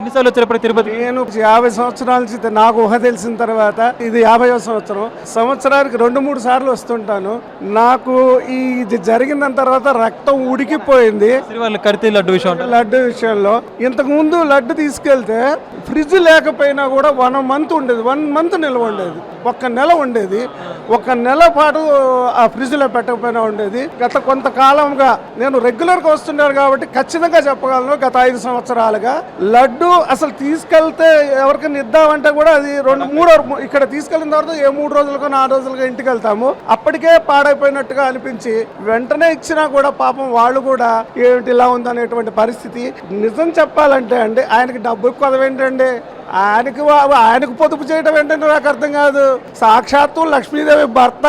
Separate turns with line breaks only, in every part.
ఎన్నిసార్లు వచ్చారు తిరుపతి?
నేను 50 సంవత్సరాల నుంచి నాకు ఊహ తెలిసిన తర్వాత ఇది 50వ సంవత్సరం. సంవత్సరానికి 2-3 సార్లు వస్తుంటాను. నాకు ఇది జరిగిన తర్వాత రక్తం ఉడికిపోయింది లడ్డు విషయంలో. ఇంతకు ముందు లడ్డు తీసుకెళ్తే ఫ్రిడ్జ్ లేకపోయినా కూడా 1 మంత్ ఉండేది, 1 మంత్ నిల్వ ఉండేది, 1 నెల ఉండేది. 1 నెల పాటు ఆ ఫ్రిడ్జ్ లో పెట్టకపోయినా ఉండేది. గత కొంతకాలంగా నేను రెగ్యులర్ గా వస్తున్నాను కాబట్టి ఖచ్చితంగా చెప్పగలను, గత 5 సంవత్సరాలుగా లడ్డు అసలు తీసుకెళ్తే ఎవరికైనా ఇద్దామంటే కూడా అది 2-3 ఇక్కడ తీసుకెళ్ళిన తర్వాత 3 రోజులకో 4 రోజులకో ఇంటికి వెళ్తాము. అప్పటికే పాడైపోయినట్టుగా అనిపించి వెంటనే ఇచ్చినా కూడా పాపం వాళ్ళు కూడా ఏమిటి ఇలా ఉందనేటువంటి పరిస్థితి. నిజం చెప్పాలంటే అండి, ఆయనకి డబ్బు కొదవేంటండి, ఆయనకు పొదుపు చేయడం ఏంటంటే నాకు అర్థం కాదు. సాక్షాత్తు లక్ష్మీదేవి భర్త,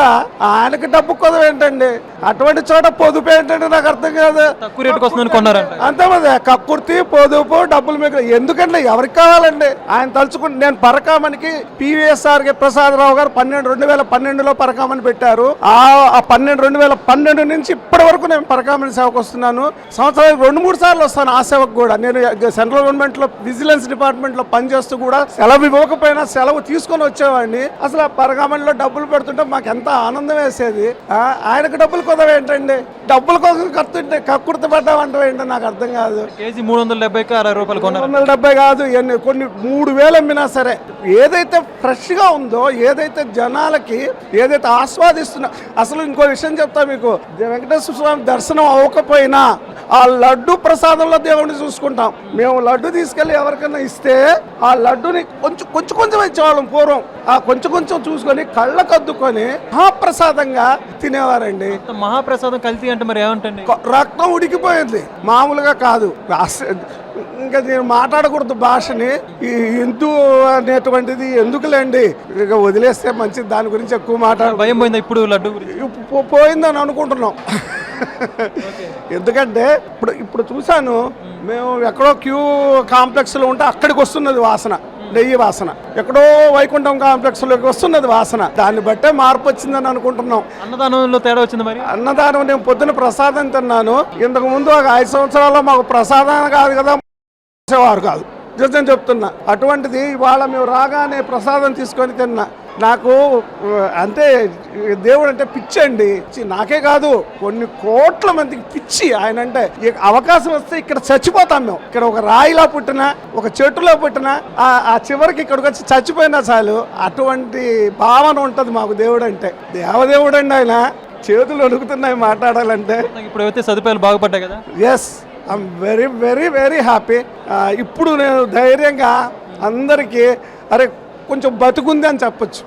ఆయనకి డబ్బు కొదవ ఏంటండి, అటువంటి చోట పొదుపు ఏంటంటే నాకు అర్థం కాదు. అంతే కదా, కక్కుర్తి పొదుపు డబ్బులు మీకు ఎందుకంటే ఎవరికి కావాలండి. ఆయన తలుచుకుంటే నేను పరకామనికి PVSR ప్రసాదరావు గారు 2012లో పరకామని పెట్టారు. ఆ 2012 నుంచి ఇప్పటి వరకు నేను పరకామని సేవకు వస్తున్నాను. సంవత్సరానికి 2-3 సార్లు వస్తాను ఆ సేవకు కూడా. నేను సెంట్రల్ గవర్నమెంట్ లో విజిలెన్స్ డిపార్ట్మెంట్ లో పనిచేస్తూ కూడా సెలవు ఇవ్వకపోయినా సెలవు తీసుకొని వచ్చేవాడిని. అసలు పరకామణిలో డబ్బులు పెడుతుంటే మాకు ఎంత ఆనందం వేసేది. ఆయనకు డబ్బులు కొదవ ఏంటండి, డబ్బుల కోసం కడుతుంటే కక్కుర్తి పడ్డామంటే ఏంటో నాకు అర్థం కాదు.
కేజీ 370-60 రూపాయలు
370 కాదు, కొన్ని 3000 అమ్మినా సరే ఏదైతే ఫ్రెష్ గా ఉందో, ఏదైతే జనాలకి ఏదైతే ఆస్వాదిస్తున్నా. అసలు ఇంకో విషయం చెప్తా మీకు, వెంకటేశ్వర స్వామి దర్శనం అవ్వకపోయినా ఆ లడ్డు ప్రసాదంలో దేవుడిని చూసుకుంటాం. మేము లడ్డు తీసుకెళ్లి ఎవరికైనా ఇస్తే ఆ లడ్డుని కొంచెం ఇచ్చేవాళ్ళం పూర్వం. ఆ కొంచెం చూసుకొని కళ్ళకద్దుకొని మహాప్రసాదంగా తినేవారండి.
మహాప్రసాదం కల్తీ అంటే మరి ఏమంటండి,
రక్తం ఉడికిపోయింది, మామూలుగా కాదు. ఇంకా నేను మాట్లాడకూడదు భాషని. ఈ హిందూ అనేటువంటిది ఎందుకులేండి, ఇక వదిలేస్తే మంచిది, దాని గురించి ఎక్కువ
భయం పోయిందా ఇప్పుడు లడ్డు
పోయిందని అనుకుంటున్నాం. ఎందుకంటే ఇప్పుడు చూశాను, మేము ఎక్కడో క్యూ కాంప్లెక్స్ లో ఉంటే అక్కడికి వస్తున్నది వాసన, నెయ్యి వాసన. ఎక్కడో వైకుంఠం కాంప్లెక్స్ లోకి వస్తున్నది వాసన. దాన్ని బట్టే మార్పు వచ్చిందని అనుకుంటున్నాం.
అన్నదానంలో తేడా వచ్చింది మరి.
అన్నదానం నేను పొద్దున ప్రసాదం తిన్నాను. ఇంతకు ముందు ఒక 5 సంవత్సరాల్లో మాకు ప్రసాదం కాదు కదా, వారు కాదు, నిజం చెప్తున్నా. అటువంటిది ఇవాళ మేము రాగానే ప్రసాదం తీసుకొని తిన్నా. నాకు అంతే, దేవుడు అంటే పిచ్చి అండి. నాకే కాదు, కొన్ని కోట్ల మందికి పిచ్చి ఆయన అంటే. అవకాశం వస్తే ఇక్కడ చచ్చిపోతాం మేము. ఇక్కడ ఒక రాయిలా పుట్టినా, ఒక చెట్టులో పుట్టినా, ఆ చివరికి ఇక్కడికి వచ్చి చచ్చిపోయినా చాలు, అటువంటి భావన ఉంటది మాకు దేవుడు అంటే. దేవదేవుడు అండి ఆయన. చేతులు వణుకుతున్నాయి మాట్లాడాలంటే.
ఇప్పుడు అయితే సదుపాయాలు బాగుపడ్డాయి కదా.
Yes, I'm very very very happy. ఇప్పుడు నేను ధైర్యంగా అందరికీ అరే కొంచెం బతుకుంది అని చెప్పొచ్చు.